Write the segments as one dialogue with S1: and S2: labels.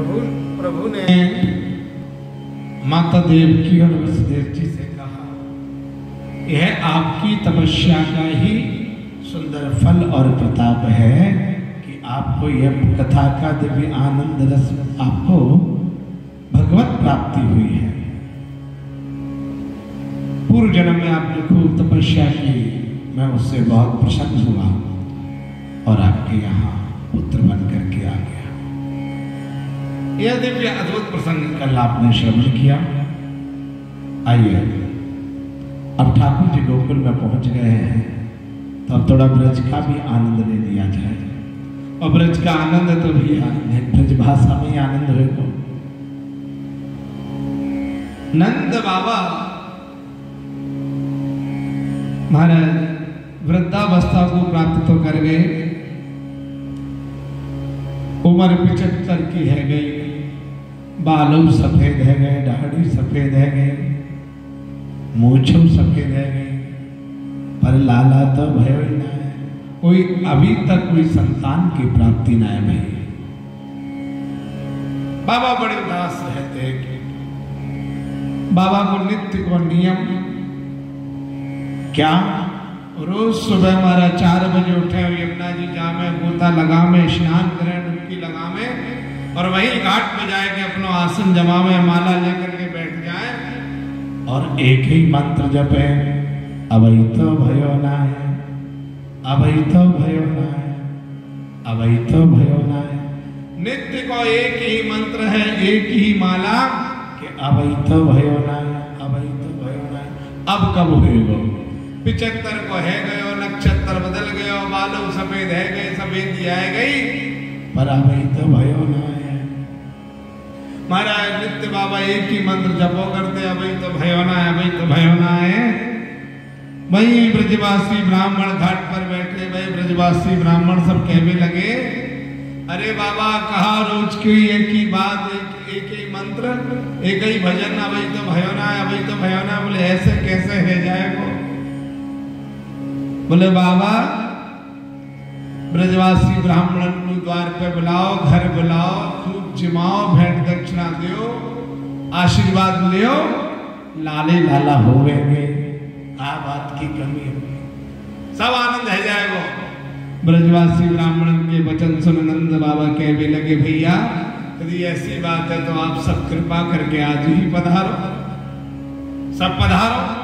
S1: प्रभु ने माता देवकी और वसुदेव जी से कहा, यह आपकी तपस्या का ही सुंदर फल और प्रताप है कि आपको यह कथा का दिव्य आनंद रस, आपको भगवत प्राप्ति हुई है। पूर्व जन्म में आपने खूब तपस्या की, मैं उससे बहुत प्रसन्न हुआ और आपके यहाँ पुत्र बन करके आ गया। यह दिव्य अद्भुत प्रसंग कल आपने श्रवण किया। आइए अब ठाकुर जी गोकुल में पहुंच गए हैं, तो अब थोड़ा ब्रज का भी आनंद ले लिया जाए। और ब्रज का आनंद तो भी ब्रज भाषा में ही आनंद होगा। नंद बाबा महाराज वृद्धावस्था को प्राप्त तो कर गए, उम्र 75 की है गई, बालों सफेद है गए, दाढ़ी सफेद है गई, मूछों सफेद है गई, पर लाला तो भयो ही ना है। कोई अभी तक कोई संतान की प्राप्ति ना है भाई। बाबा बड़े उदास रहते कि बाबा को नित्य को नियम क्या, रोज सुबह हमारा 4 बजे उठे, यमुना जी जामे, गोता लगामे, स्नान करें, डुबकी लगामे और वही घाट पे जाके अपना आसन जमावे, माला लेकर के बैठ जाए और एक ही मंत्र जपे, अभी तो भयो ना है, अभी तो भयो ना है, अभी तो भयो ना है। नित्य को एक ही मंत्र है, एक ही माला कि अभी तो भयो ना है, अभी तो भयो ना है। अब कब होएगा? 75 को है गयो, नक्षत्र बदल गयो, बालों सफेद है गए, सफेद आए गई, पर अभी तो भयो ना है। महाराज नित्य बाबा एक ही मंत्र जपो करते, अभी तो भयो ना है, अभी तो भयो ना है। वही ब्रजवासी ब्राह्मण घाट पर बैठे, वही ब्रजवासी ब्राह्मण सब कहने लगे, अरे बाबा कहा रोज की एक ही बात, एक ही मंत्र, एक ही भजन, अभी तो भयो ना है, अभी तो भयो ना। बोले ऐसे कैसे है जाएगा? बोले बाबा ब्रजवासी ब्राह्मण को द्वार पे बुलाओ, घर बुलाओ, खूब जिमाओ, भेंट दक्षिणा दियो, आशीर्वाद लियो, लाले लाला होवेंगे। क्या बात की कमी है, सब आनंद है जाएगा। ब्रजवासी ब्राह्मण के वचन सुन नंद बाबा कहने लगे, भैया यदि ऐसी बात है तो आप सब कृपा करके आज ही पधारो, सब पधारो।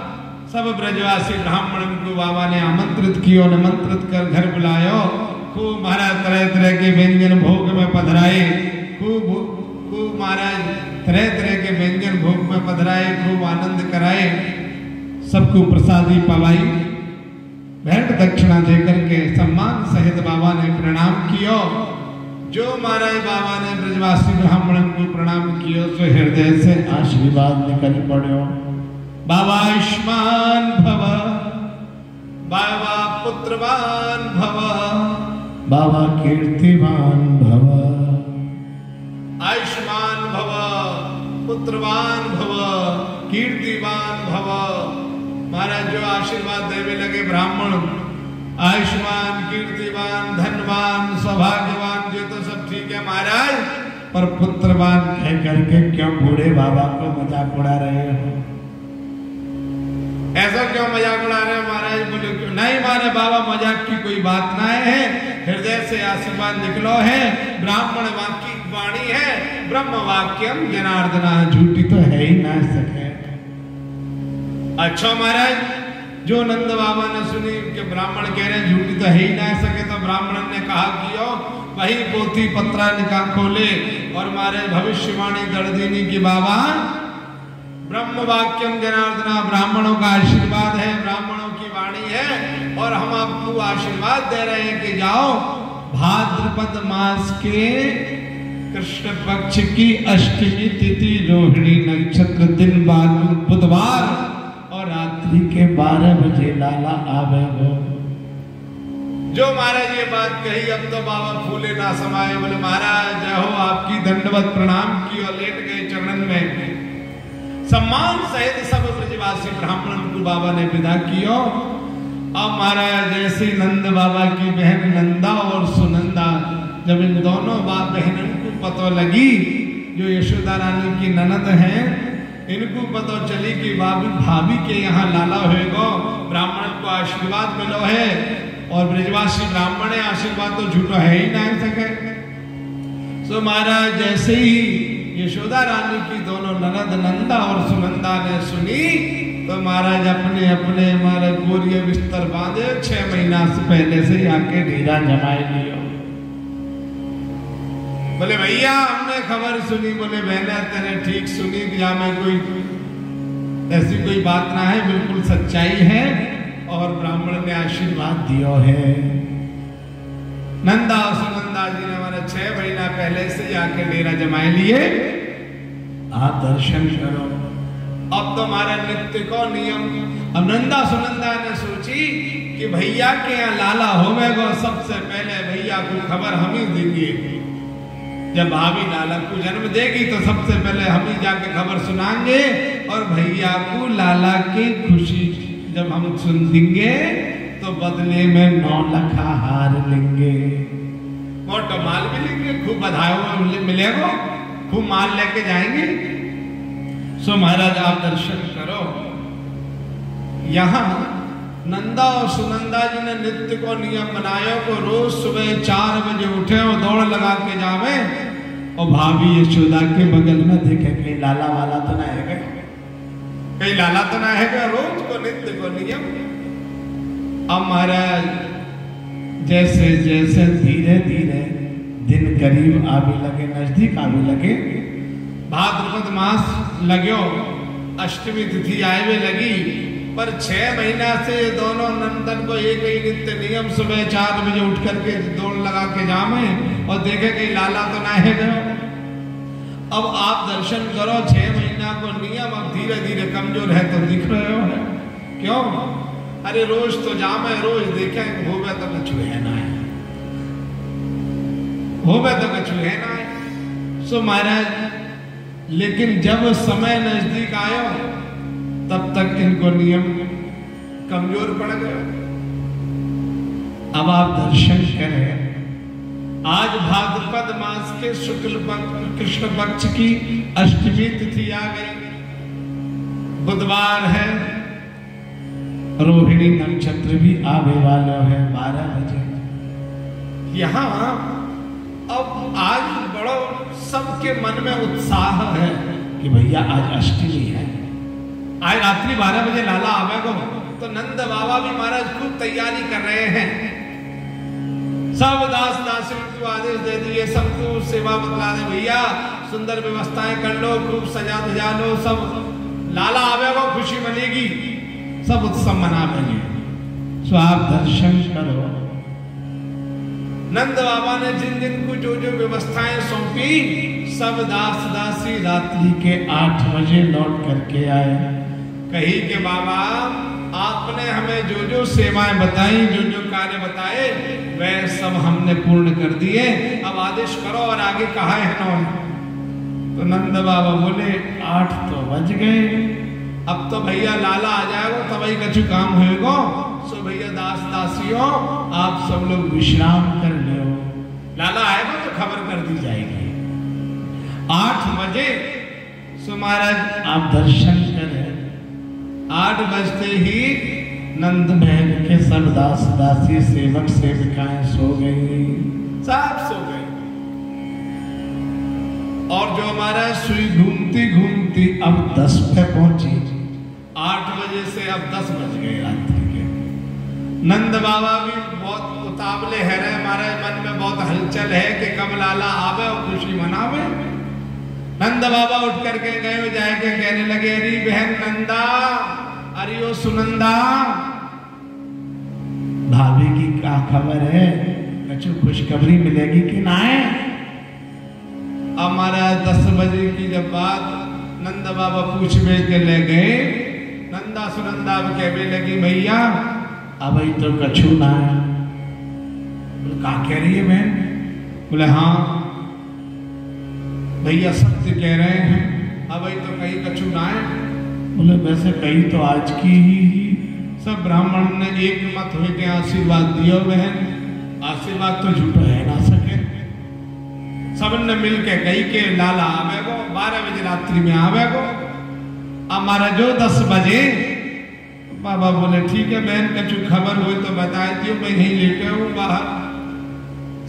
S1: सब ब्रजवासी ब्राह्मण को बाबा ने आमंत्रित किया, निमंत्रित कर घर बुलायो। खूब महाराज तरह तरह के व्यंजन भोग में पधराए, खूब महाराज तरह तरह के व्यंजन भोग में पधराए, खूब आनंद कराए, सबको प्रसादी पवाई, भेंट दक्षिणा देकर के सम्मान सहित बाबा ने प्रणाम किया। जो महाराज बाबा ने ब्रजवासी ब्राह्मण को प्रणाम किया, तो हृदय से आशीर्वाद निकल पड़ो। बाबा आयुष्मान भव, बाबा पुत्रवान भव, बाबा कीर्तिवान भव। आयुष्मान भव, पुत्रवान भव, कीर्तिवान भव। महाराज जो आशीर्वाद देवे लगे ब्राह्मण, आयुष्मान, कीर्तिवान, धनवान, सौभाग्यवान, जो तो सब ठीक है महाराज, पर पुत्रवान कह करके क्यों बूढ़े बाबा को मजाक उड़ा रहे हो? ऐसा क्यों मजाक उड़ा रहे हैं महाराज? बोले क्यों नहीं माने बाबा, मजाक की कोई बात ना है, हृदय से आशीर्वाद निकलो है, ब्राह्मण वाक्य वाणी है, ब्रह्म वाक्यम जनार्दना, झूठी तो है ही ना सके। अच्छा महाराज, जो नंद बाबा ने सुनी कि ब्राह्मण कह रहे झूठी तो है ही ना सके, तो ब्राह्मण ने कहा कि वही पोथी पत्रा निकाल खोले और महाराज भविष्यवाणी दर्दिनी की बाबा ब्रह्म वाक्यम जनार्दना, ब्राह्मणों का आशीर्वाद है, ब्राह्मणों की वाणी है, और हम आपको आशीर्वाद दे रहे हैं कि जाओ भाद्रपद मास के कृष्ण पक्ष की अष्टमी तिथि रोहिणी नक्षत्र दिन बुधवार और रात्रि के 12 बजे लाला आवे हो। जो महाराज ये बात कही, अब तो बाबा फूले ना समाये। बोले महाराज जय हो, आपकी दंडवत प्रणाम की और लेट गए चरणन में। सम्मान सहित सब ब्रजवासी ब्राह्मण को बाबा ने विदा किया। अब महाराज जैसे नंद बाबा की बहन नंदा और सुनंदा, जब इन दोनों बहनों को पता लगी जो यशोदा रानी की ननद हैं, इनको पता चली कि भाभी के यहाँ लाला होएगा, ब्राह्मण को आशीर्वाद मिलो है, और ब्रजवासी ब्राह्मण है, आशीर्वाद तो झूठा है ही ना सके। सो महाराज जैसे ही यशोदा रानी की दोनों ननद नंदा और सुनंदा ने सुनी, तो महाराज अपने अपने हमारे गोरिये बिस्तर बांधे, 6 महीना से पहले से आके डेरा जमाए लियो। बोले भैया हमने खबर सुनी। बोले बहना तेने ठीक सुनी, या में कोई ऐसी कोई बात ना है, बिल्कुल सच्चाई है, और ब्राह्मण ने आशीर्वाद दियो है। नंदा और सुनंदा जी ने हमारे 6 महीना पहले से आके डेरा जमाए लिए, आप दर्शन करो। अब तो हमारा नित्य को नियम। अब नंदा सुनंदा ने सोची कि भैया के यहाँ लाला होवेगा, सबसे पहले भैया को खबर हम ही देंगे। जब भाभी लाला को जन्म देगी तो सबसे पहले हम ही जाके खबर सुनाएंगे, और भैया को लाला की खुशी जब हम सुन देंगे तो बदले में 9 लाख हार लेंगे, मोटा माल भी लेंगे, खूब बधाई मिलेगा, खूब माल लेके जाएंगे। सो महाराज आप दर्शन करो। यहाँ नंदा और सुनंदा जी ने नित्य को नियम बनाया को रोज सुबह 4 बजे उठे और दौड़ लगा के जावे, और भाभी यशोदा के बगल में देखे कहीं लाला वाला तो ना है, कहीं लाला तो ना है, रोज को नित्य को नियम। अब महाराज जैसे जैसे धीरे धीरे दिन करीब आने लगे, नजदीक आने लगे, भाद्रपद मास लगो, अष्टमी तिथि आए लगी, पर 6 महीना से दोनों नंदन को एक ही नित्य नियम सुबह 4 बजे उठ करके दौड़ लगा के जामे और देखे कहीं लाला तो ना है। अब आप दर्शन करो, 6 महीना को नियम अब धीरे धीरे कमजोर है तो दिख रहे हो। क्यों? अरे रोज तो जामे, रोज देखे होवे तो कछु है ना है, होवे तो कछु है ना है। सो महाराज लेकिन जब समय नजदीक आयो तब तक इनको नियम कमजोर पड़ गए। अब आप दर्शन करें, आज भाद्रपद मास के शुक्ल कृष्ण पक्ष की अष्टमी तिथि आ गई, बुधवार है, रोहिणी नक्षत्र भी आने वाला है 12 बजे। यहाँ अब आज बड़ो सबके मन में उत्साह है कि भैया आज अष्टमी है, आज रात्रि 12 बजे लाला आवेगा। तो नंद बाबा भी महाराज खूब तैयारी कर रहे हैं, सब दास दासियों को आदेश दे दिए, सबको सेवा बतला दे, भैया सुंदर व्यवस्थाएं कर लो, खूब सजा धजा लो, सब लाला आवेगा, खुशी बनेगी, सब उत्सव मना लेंगे। सो आप दर्शन करो, नंद बाबा ने जिन जिन को जो जो व्यवस्थाएं सौंपी, सब दास दासी रात्रि के 8 बजे लौट करके आए। कही के बाबा आपने हमें जो जो सेवाएं बताई, जो जो कार्य बताए, वह सब हमने पूर्ण कर दिए, अब आदेश करो और आगे कहा है ना। तो नंद बाबा बोले 8 तो बज गए, अब तो भैया लाला आ जाएगा, तब ही कछु काम होएगा। सो भैया दास दासियों आप सब लोग विश्राम कर लो, लाला आएगा तो खबर कर दी जाएगी 8 बजे। सो महाराज आप दर्शन करें, 8 बजते ही नंद महल के सब दास दासी सेवक सेविकाएं सो गई, सब सो गए। और जो हमारा सुई घूमती घूमती अब 10 पे पहुंची, 8 बजे से अब 10 बज गए रात्रि के। नंद बाबा भी बहुत उतावले है रहे, हमारे मन में बहुत हलचल है कि कब लाला आवे और खुशी मनावे। नंद बाबा उठ करके गए, जाके कहने लगे, अरे बहन नंदा, अरे ओ सुनंदा, भाभी की क्या खबर है, कछु खुशखबरी मिलेगी कि ना है। हमारा 10 बजे की जब बात नंद बाबा पूछ भेज के ले गए, नंदा सुनंदा कहने लगी, भैया अब तो कछु ना है। क्या कह रही है बहन? बोले हाँ भैया सत्य कह रहे हैं, अब तो कहीं कछु ना है। बोले वैसे कहीं तो आज की ही। सब ब्राह्मण ने एक मत हो के आशीर्वाद दिया, बहन आशीर्वाद तो झूठा है ना सके। सब सबने मिल के गई के लाला आवे गो 12 बजे रात्रि में आवे गो। हमारा जो 10 बजे बाबा बोले ठीक है बहन कछु खबर हुई तो बता दियो, मैं यहीं लेटे हूँ बाहर।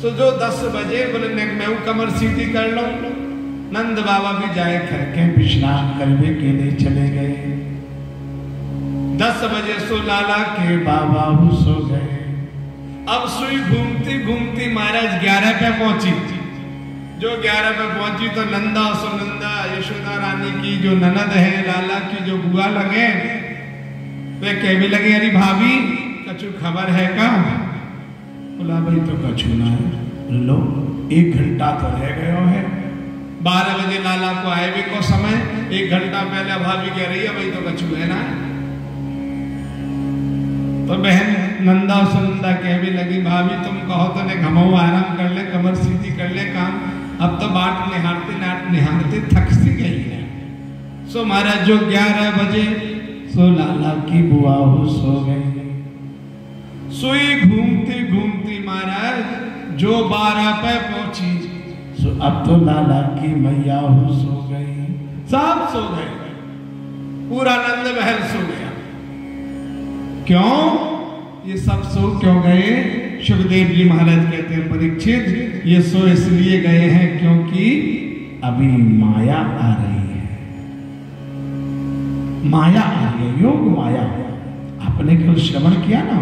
S1: सो जो 10 बजे बोले मैं कमर सीधी कर लो। नंद बाबा भी जाए करके विश्राम करने के लिए चले गए। 10 बजे सो लाला के बाबा सो गए। अब सुई घूमती घूमती महाराज 11 पे पहुंची। जो 11 पे पहुंची तो नंदा सुनंदा यशोदा रानी की जो ननद है लाला की जो बुआ लगे वे कहने लगे अरे भाभी कछु खबर है का? बोला भाई तो कछु ना है। लो 1 घंटा तो रह गयो है। 12 बजे लाला को आए भी को समय 1 घंटा पहले भाभी कह रही है भाई तो कछु है ना। तो बहन नंदा सुनंदा कहने लगी भाभी तुम कहो तो ने घमाओ आराम कर ले, कमर सीधी कर ले, काम अब तो बाट निहारते नाट निहारते थक सी गई है। सो महाराज जो 11 बजे सो लाला की बुआ सो गई। सुई घूमती घूमती महाराज जो 12 पे पहुंची सो अब तो लाला की मैया सो गई। सब सो गए, पूरा नंद महल सो गया। क्यों ये सब सो क्यों गए? सुखदेव जी महाराज कहते हैं परीक्षित ये सो इसलिए गए हैं क्योंकि अभी माया आ रही है। माया आ रही है, योग माया। आपने कल श्रवण किया ना,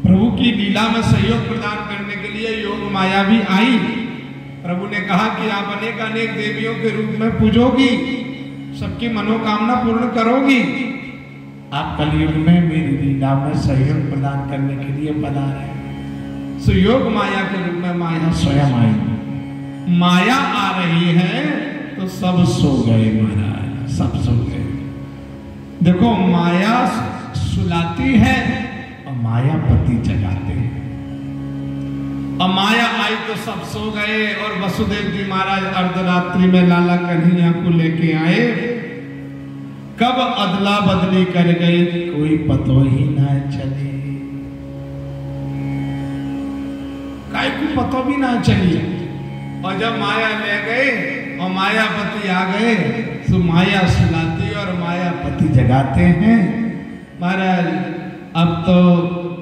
S1: प्रभु की लीला में सहयोग प्रदान करने के लिए योग माया भी आई। प्रभु ने कहा कि आप अनेक अनेक देवियों के रूप में पूजोगी, सबकी मनोकामना पूर्ण करोगी। आप कलयुग में मेरी लीला में सहयोग प्रदान करने के लिए पधारे। सो योग माया के रूप में माया स्वयं आई। माया आ रही है तो सब सो गए महाराज, सब सो गए। देखो माया सुलाती है और मायापति जगाते हैं। और माया आई तो सब सो गए। और वसुदेव जी महाराज अर्धरात्रि में लाला कन्हैया को लेके आए। कब अदला बदली कर गए कोई पतो ही ना चले, काय को पतो भी ना चली। और जब माया ले गए और मायापति आ गए तो माया सुलाती और मायापति जगाते हैं। महाराज अब तो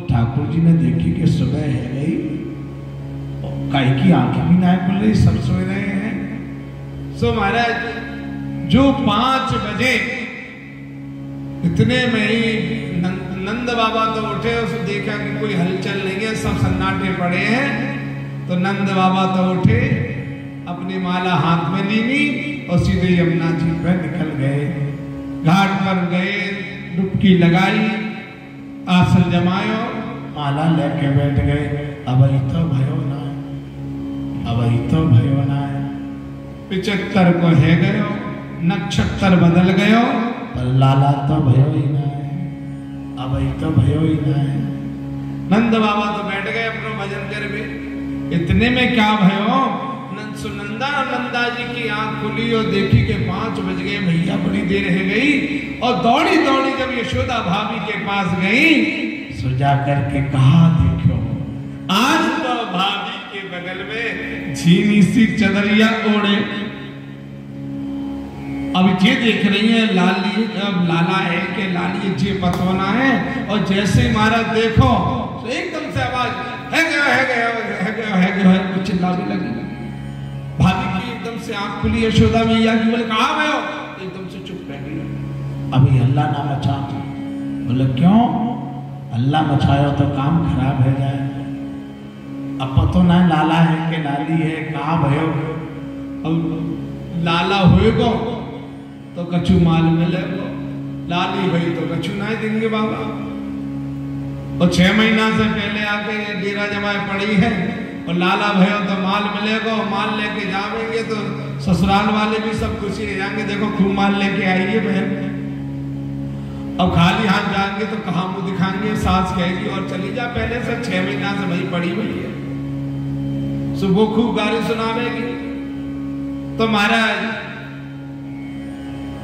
S1: ठाकुर जी ने देखी कि सुबह है गई, काय की आंखें भी ना खुल रही, सब सो रहे हैं। सो महाराज जो 5 बजे इतने में ही नंद बाबा तो उठे, उसने देखा कि कोई हलचल नहीं है, सब सन्नाटे पड़े हैं। तो नंद बाबा तो उठे, अपनी माला हाथ में ली और सीधे यमुना जी पे निकल गए। घाट पर गए, डुबकी लगाई, आसन जमायो, माला लेके बैठ गए। अब तो भयो ना, अब तो भयो ना। 75 को है गयो, नक्षत्र बदल गयो, पर लाला तो भयो ही ना है, अब तो भयो ही ना है। नंद बाबा तो बैठ गए अपना भजन कर में। इतने में क्या भयो, सुनंदा नंदा जी की आंख खुली और देखी कि 5 बज गए, भैया बड़ी देर रह गई। और दौड़ी दौड़ी जब यशोदा भाभी के पास गई सो जा करके कहा देखो आज तो भाभी के बगल में झीनी सी चदरिया ओढ़े। अब ये देख रही है लाली, अब लाला है कि लाली जे पतोना है। और जैसे ही महाराज देखो तो एकदम से आवाज है गया है गया है गया है गया है, कुछ चिल्लाने लगी। भाभी की एकदम से आंख खुली, यशोदा मैया की बोले कहाँ गए हो? एकदम से चुप रह गई। अभी अल्लाह ना मचा। बोले क्यों? अल्लाह मचाया तो काम खराब हो जाए। अब पतो ना लाला है कि लाली है, कहाँ भयो? अब लाला होएगो तो कछु माल मिलेगो, लाली भाई तो कछु ना देंगे बाबा। और 6 महीना से पहले आके डेरा जमाए पड़ी है और लाला भयो तो माल मिलेगा। माल लेके जाएंगे तो ससुराल वाले भी सब खुशी रह जाएंगे, देखो खूब माल लेके आइए बहन। अब खाली हाथ जाएंगे तो कहाँ मुंह दिखाएंगे? सास कहेगी और चली जा, पहले से 6 महीना से वही पड़ी हुई है। सुबह खूब गाली सुनावेगी। तो महाराज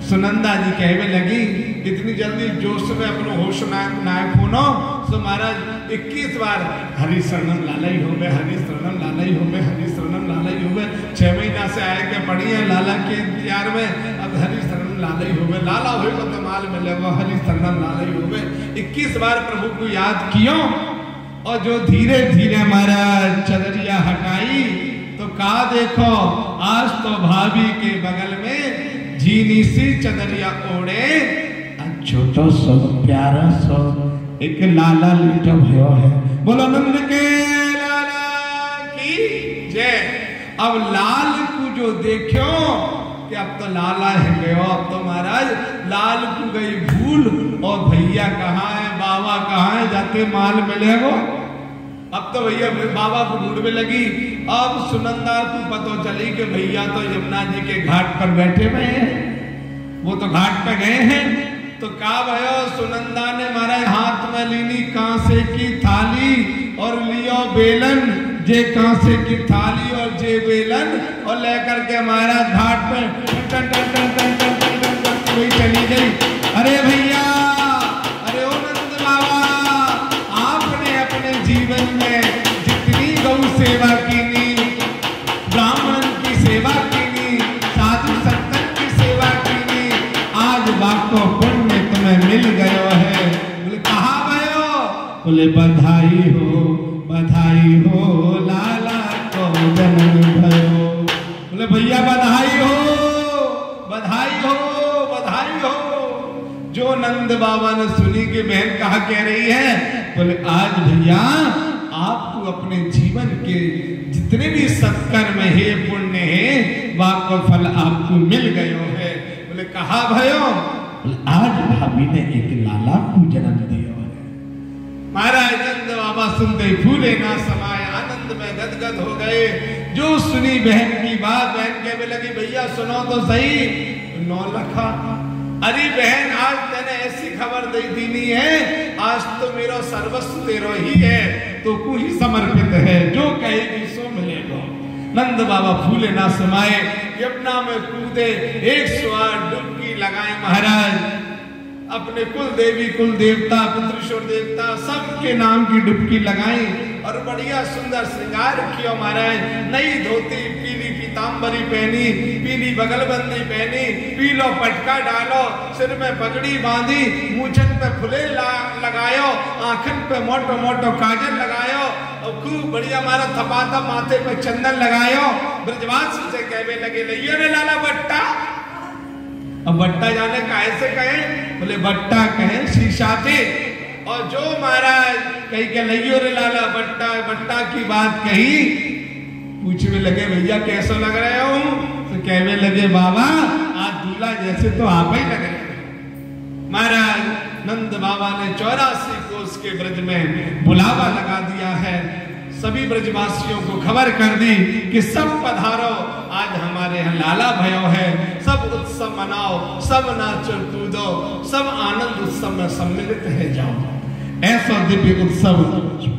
S1: सुनंदा जी कहने लगी इतनी जल्दी जोश में अपनो होश नायक होनो। तो महाराज 21 बार हरि शरणम लाला ही हो गए, हरि शरणम लाला ही हो गए, हरि शरणम लाला ही हो गए। 6 महीना से आए के पड़ी है लाला के इंतजार में। अब हरि शरणम लाला ही होवे, लाला हो तो माल मिलेगा, हरि शरणम लाला ही होवे। 21 बार प्रभु को याद कियो और जो धीरे धीरे महाराज चदरिया हटाई तो का देखो आज तो भाभी के बगल में झीनी सी चदरिया ओढ़े छोटो सो प्यारा सो एक लाला लीटो भयो है। बोलो नंद के लाला की जय। अब लाल को जो देखो कि अब तो लाला है गयो, अब तो महाराज लाल को गई भूल और भैया कहाँ है, बाबा कहाँ है, जाके माल मिलेगो। अब तो भैया बाबा को ढूंढने लगी। अब सुनंदा को पता चली कि भैया तो यमुना जी के घाट पर बैठे हुए हैं, वो तो घाट पे गए हैं। तो का भयो सुनंदा ने महाराज हाथ में लीनी कांसे की थाली और लियो बेलन, जे कांसे की थाली और जे बेलन और लेकर के हमारा घाट पे टन टन टन टन टन टन टन करती हुई चली गई। अरे भैया, अरे ओ नंद बाबा, आपने अपने जीवन में जितनी गौ सेवा कीनी, ब्राह्मण की सेवा कीनी, साधु संतन की सेवा कीनी, आज बाको पुण्य तुम्हें मिल गयो है। बोले कहा भयो? बोले बधाई हो लाला को जन्म भयो। बोले भैया बधाई हो, बधाई हो, बधाई हो। जो नंद बाबा ने सुनी कि बहन कहा कह रही है, बोले आज भैया आपको अपने जीवन के जितने भी सत्कर्म है, पुण्य है, वाको फल आपको मिल गयो है। बोले कहा भयो? आज भाभी ने एक लाला को जन्म दिया है। महाराज नंद बाबा सुनते फूले ना समाये, आनंद में गदगद हो गए। जो सुनी बहन की बात, बहन कहने लगी भैया सुनो तो सही। 9 लखा, अरे बहन आज तेने ऐसी खबर दे दीनी है, आज तो मेरा सर्वस्व तेरो ही है, तो को ही समर्पित है, जो कहेगी सो मिलेगा। नंद बाबा फूले ना समाये, यमुना में कूदे, 108 डुबकी लगाए महाराज। अपने कुल देवी कुल देवता पितृश्वर देवता सबके नाम की डुबकी लगाई और बढ़िया सुंदर श्रृंगार किया महाराज। नई धोती, पीली पीतांबरी पहनी, पीली बगलबंदी पहनी, पीलो पटका डालो, सिर में पगड़ी बांधी, मूछन पे फुले लगायो, आंखन पे मोटो मोटो काजल लगायो और खूब बढ़िया मारा थपाथा माथे पे चंदन लगायो। ब्रजवासी से कहने लगे लइयो रे लाला बट्टा। अब बट्टा जाने काहे से कहे? बोले बट्टा कहे शीशा थे। और जो महाराज कही के लइयो रे लाला बट्टा, बट्टा की बात कही, पूछने लगे भैया कैसा लग रहे हो? तो कहने लगे बाबा आज दूल्हा जैसे तो आप ही लग रहे हैं। महाराज नंद बाबा ने 84 कोस के ब्रज में बुलावा लगा दिया है। सभी ब्रजवासियों को खबर कर दी कि सब पधारो, आज हमारे यहाँ लाला भयो है, सब उत्सव मनाओ, सब नाचो कूदो, सब आनंद उत्सव में सम्मिलित है जाओ। ऐसा दिव्य उत्सव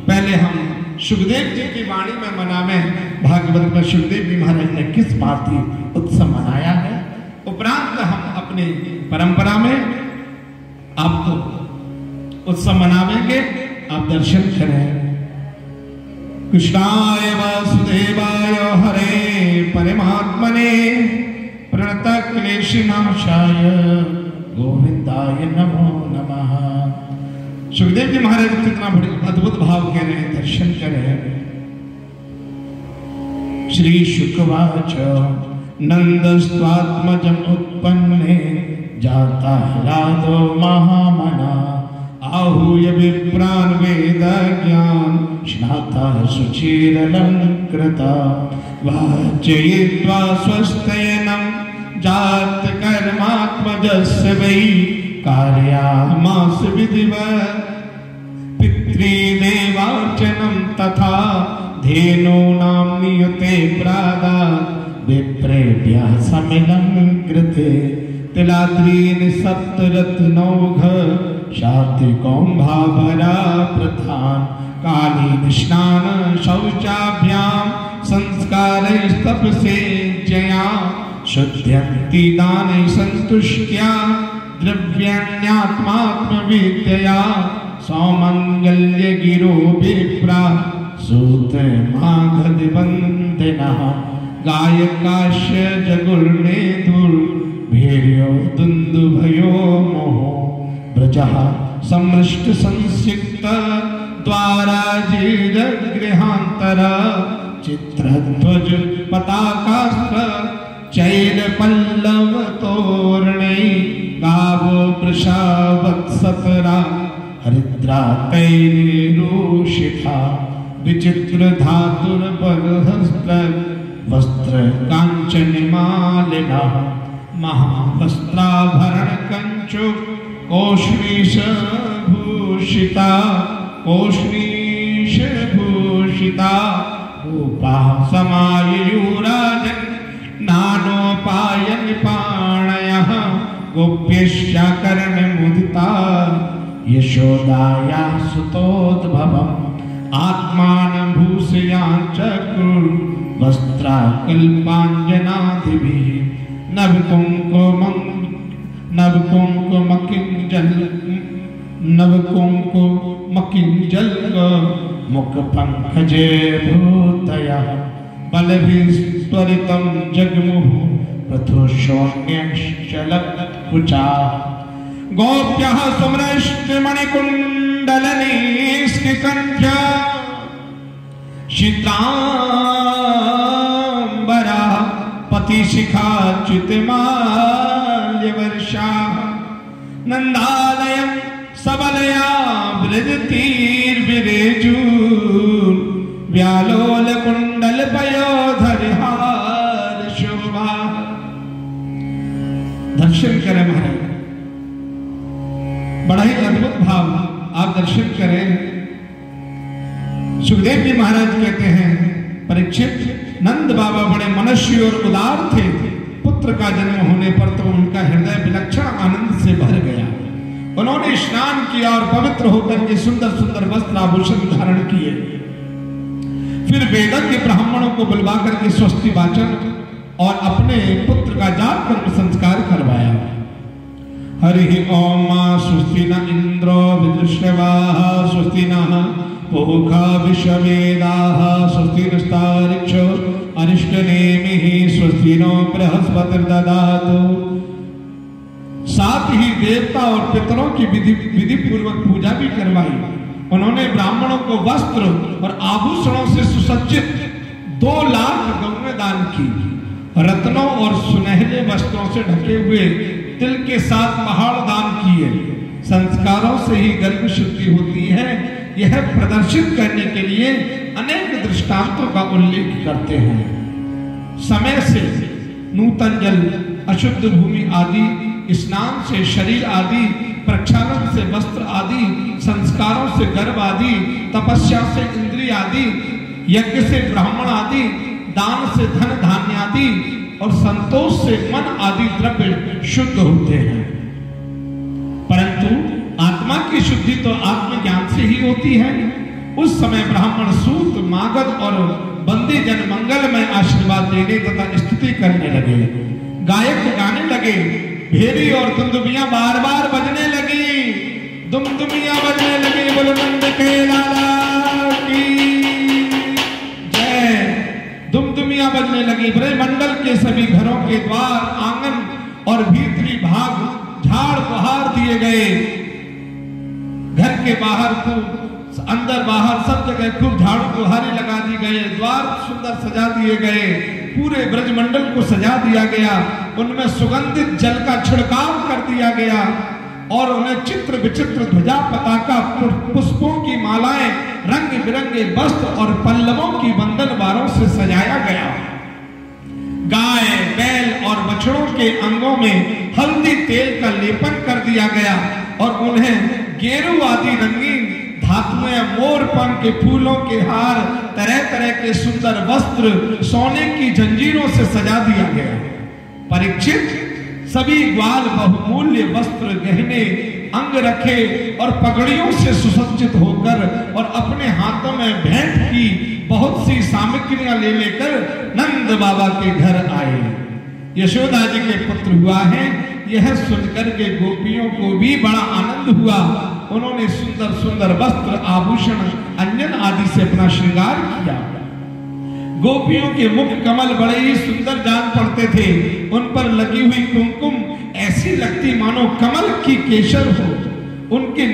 S1: पहले हम सुखदेव जी की वाणी में मनावे। भागवत में सुखदेव जी महाराज ने किस भांति उत्सव मनाया है, उपरांत हम अपनी परंपरा में आपको उत्सव मनावेंगे। आप दर्शन करें। कृष्णाय वासुदेवाय हरे परमात्मने प्रणतक्लेशनाशाय गोविंदाय नमो नमः। सुखदेव जी महाराज कितना बड़े अद्भुत भाव कह रहे हैं, दर्शन करें। श्री शुकवाच नंदस्त्वात्मजं उत्पन्ने जाता ह्लादो महामना आहूय विप्रान् वेद ज्ञान स्नाता सुचिरलंकृता वाचयित्वा स्वस्तेनं जात कर्मात्मजस्य वै कार्यामास विधिवत् पितृदेवार्चनं तथा धेनूनां नियुते प्रादात् विप्रेभ्यः समिलं कृते तिलाद्रीन् सप्तरत्नौघ शातिकौम्भाभरा प्रधान कालीन स्नान शौचाभ्यां संस्कारैस्तपसे जया शुद्ध्यन्ति दानै संतुष्ट्या द्रव्याण्यात्मात्मविद्यया सौमंगल्य गिरो विप्रा सूत माघदिवन्दिनः गायकाश्य जगुर्ने दूर भेर्यो दुंदुभयो मोहो ब्रजः समृष्ट संसिक्त द्वाराजीर गृहांतर चित्रध्वज पताकास्त्र चैल पल्लव तोरणे गावो वृषावत्सतरा हरिद्रा तैरूषिता विचित्र धातुर्बलहस्त्र वस्त्र कांचन मालिना महावस्त्राभरण कंचु कोष्णीश भूषिता रूपा समायुराजन नानोपायन पाणयः गोप्यश्चाकर्ण मुदिता यशोदाया सुतोद्भवम् आत्मान भूषया चक्रुर वस्त्राकल्पाञ्जनादिभिः नवकुङ्कुमकिञ्जल मुख पंकजे भूतया बलभिस्त्वरितं जगमुः प्रथुशोण्यश्चलत्कुचा गोप्यः सुमृष्टमणिकुण्डलनिष्किकण्ठ्या शीताम्बरा पतिशिखाच्युतमाल्यवर्षा नन्दालयं सबलया ब्रजतीर्विरेजूर व्यालोल कुंडल पयोधरहार शोभा। दर्शन करें महाराज, बड़ा ही अद्भुत भाव आप दर्शन करें। सुखदेव जी महाराज कहते हैं, परीक्षित नंद बाबा बड़े मनुष्य और उदार थे। पुत्र का जन्म होने पर तो उनका हृदय विलक्षण आनंद से भर गया। उन्होंने स्नान किया और पवित्र होकर के सुंदर सुंदर वस्त्र आभूषण धारण किए। फिर वेदज्ञ ब्राह्मणों को बुलवा करके स्वस्ति वाचन और अपने पुत्र का जात कर्म संस्कार करवाया। हरि ओम स्वस्ति न इंद्रो विदुषवाः स्वस्ति नः पूषा विश्ववेदाः स्वस्ति नस्तारिक्षो अरिष्टनेमिः स्वस्ति नो बृहस्पतिर्दधातु। साथ ही देवता और पितरों की विधि पूर्वक पूजा भी करवाई। उन्होंने ब्राह्मणों को वस्त्र और आभूषणों से सुसज्जित 2 लाख गौएं दान की। रत्नों और सुनहरे वस्त्रों से ढके हुए तिल के साथ पहाड़ दान किए। संस्कारों से ही गर्भ शुद्धि होती है, यह प्रदर्शित करने के लिए अनेक दृष्टांतों का उल्लेख करते हैं। समय से नूतन जल, अशुद्ध भूमि आदि, स्नान से शरीर आदि, प्रक्षालन से वस्त्र आदि, संस्कारों से गर्भ आदि, तपस्या से इंद्रिय आदि, यज्ञ से ब्राह्मण आदि, दान से धन धान्य आदि और संतोष से मन आदि द्रव्य शुद्ध होते हैं। परंतु आत्मा की शुद्धि तो आत्मज्ञान से ही होती है। उस समय ब्राह्मण सूत, मागध और बंदी जन मंगल में आशीर्वाद देने तथा स्तुति करने लगे। गायक गाने लगे, भेरी और दुमदुमियां बार बार बजने लगी। दुमदुमियां बजने लगी, बोलो नंद के लाला की जय। दुमदुमियां बजने लगी। ब्रजमंडल के सभी घरों के द्वार, आंगन और भीतरी भाग झाड़ बहार दिए गए। घर के बाहर को अंदर बाहर सब जगह खूब झाड़ू बुहारी लगा दी गए। द्वार सुंदर सजा दिए गए। पूरे ब्रजमंडल को सजा दिया गया। उनमें सुगंधित जल का छिड़काव कर दिया गया और उन्हें चित्र विचित्र ध्वजा, पताका, पुष्पों की मालाएं, रंग बिरंगे वस्त्र और पल्लवों की बंधनवारों से सजाया गया। गाय, बैल और बछड़ों के अंगों में हल्दी तेल का लेपन कर दिया गया और उन्हें गेरू आदि रंगीन धातुएं, मोर पंख के फूलों के हार, तरह तरह के सुंदर वस्त्र, सोने की जंजीरों से सजा दिया गया। परीक्षित सभी ग्वाल बहुमूल्य वस्त्र, गहने, अंग रखे और पगड़ियों से सुसज्जित होकर और अपने हाथों में भेंट की बहुत सी सामग्रियां ले लेकर नंद बाबा के घर आए। यशोदा जी के पुत्र हुआ है, यह सुनकर के गोपियों को भी बड़ा आनंद हुआ। उन्होंने सुंदर सुंदर वस्त्र, आभूषण, अंजन आदि से अपना श्रृंगार किया। गोपियों के मुख कमल बड़े ही सुंदर जान पड़ते थे। उन पर लगी हुई कुमकुम ऐसी लगती मानो कमल की केसर हो। उनके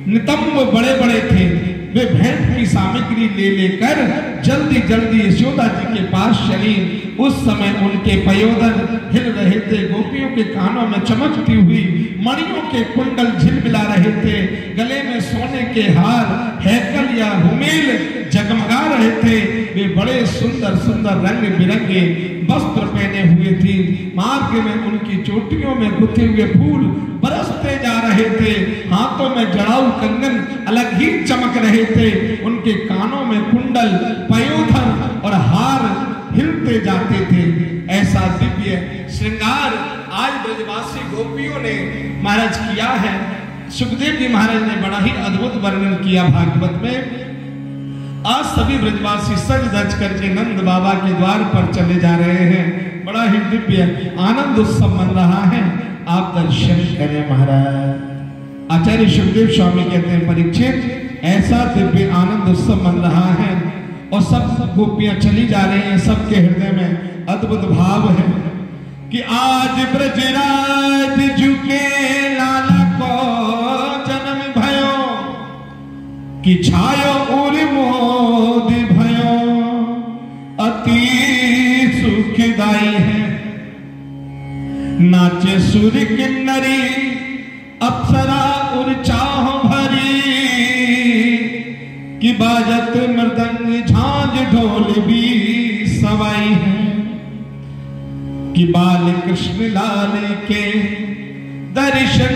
S1: नितंब बड़े बड़े थे। वे भेंट की सामग्री ले लेकर जल्दी जल्दी यशोदा जी के पास चली। उस समय उनके पयोदर हिल रहे थे। गोपियों के कानों में चमकती हुई मणियों के कुंडल झिलमिला रहे थे। गले में सोने के हार, हैकल या हुमेल जगमगा रहे थे। वे बड़े सुंदर सुंदर रंग बिरंगे वस्त्र पहने हुए थी। मार्ग में उनकी चोटियों में गुथे हुए फूल बरसते जा रहे थे। हाथों में जड़ाऊ कंगन अलग ही चमक रहे थे। उनके कानों में कुंडल, पयोधर और हार हिलते जाते थे। ऐसा दिव्य श्रृंगार आज ब्रजवासी गोपियों ने महाराज किया है। सुखदेव जी महाराज ने बड़ा ही अद्भुत वर्णन किया भागवत में। आज सभी ब्रजवासी सज धज करके नंद बाबा के द्वार पर चले जा रहे हैं। बड़ा ही दिव्य आनंद उत्सव मन रहा है। आप दर्शन करें महाराज। आचार्य सुखदेव स्वामी कहते हैं, परीक्षित ऐसा दिव्य आनंद उत्सव मन रहा है और सब गोपियां चली जा रही हैं। सबके हृदय में अद्भुत भाव है कि आज ब्रजराज झुके लाला को जन्म भयो कि छायो उर मोद भयो अति सुखदाई है। नाचे सुर किन्नरी अप्सरा उर चाह भरी कि बाजत मृदंग झांझ ढोल भी सवाई है। कि बाल कृष्ण लाल के दर्शन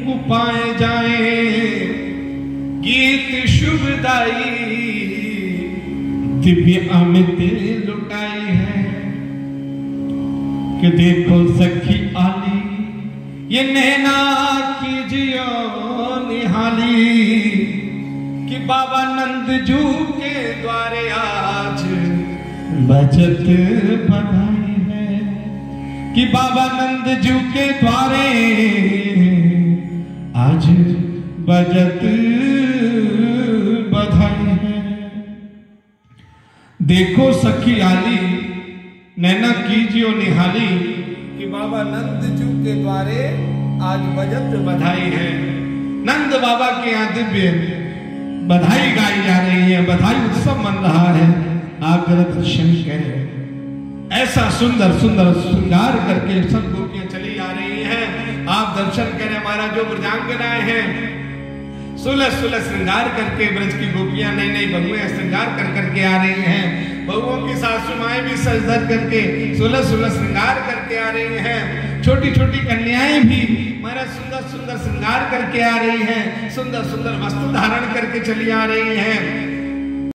S1: को पाए जाए गीत शुभदाई दिव्य अमित लुटाई है। कि देखो सखी आली ये नैना कीजियो निहाली कि बाबा नंद जू के द्वारे आज बजत बधाई है। कि बाबा नंद जू के द्वारे आज बजत बधाई है। देखो सखी आली नैना कीजियो निहाली कि बाबा नंद जू के द्वारे आज बजत बधाई है। नंद बाबा के यहाँ दिव्य बधाई गाई जा रही है। बधाई उत्सव मन रहा है। आप दर्शन करें। ऐसा सुंदर सुंदर श्रृंगार करके सब गोपियां चली जा रही हैं। आप दर्शन करें। हमारा जो ब्रजांगनाएं हैं सुलह सुलह श्रृंगार करके ब्रज की गोपियां नई नई बहुएं श्रृंगार कर करके आ रही हैं। बहुओं की सासू माएं भी सज धज करके सुलह सुलह श्रृंगार करके आ रही हैं। छोटी छोटी कन्याएं भी हमारा सुंदर सुंदर श्रृंगार करके आ रही हैं। सुंदर सुंदर वस्त्र धारण करके चली आ रही हैं।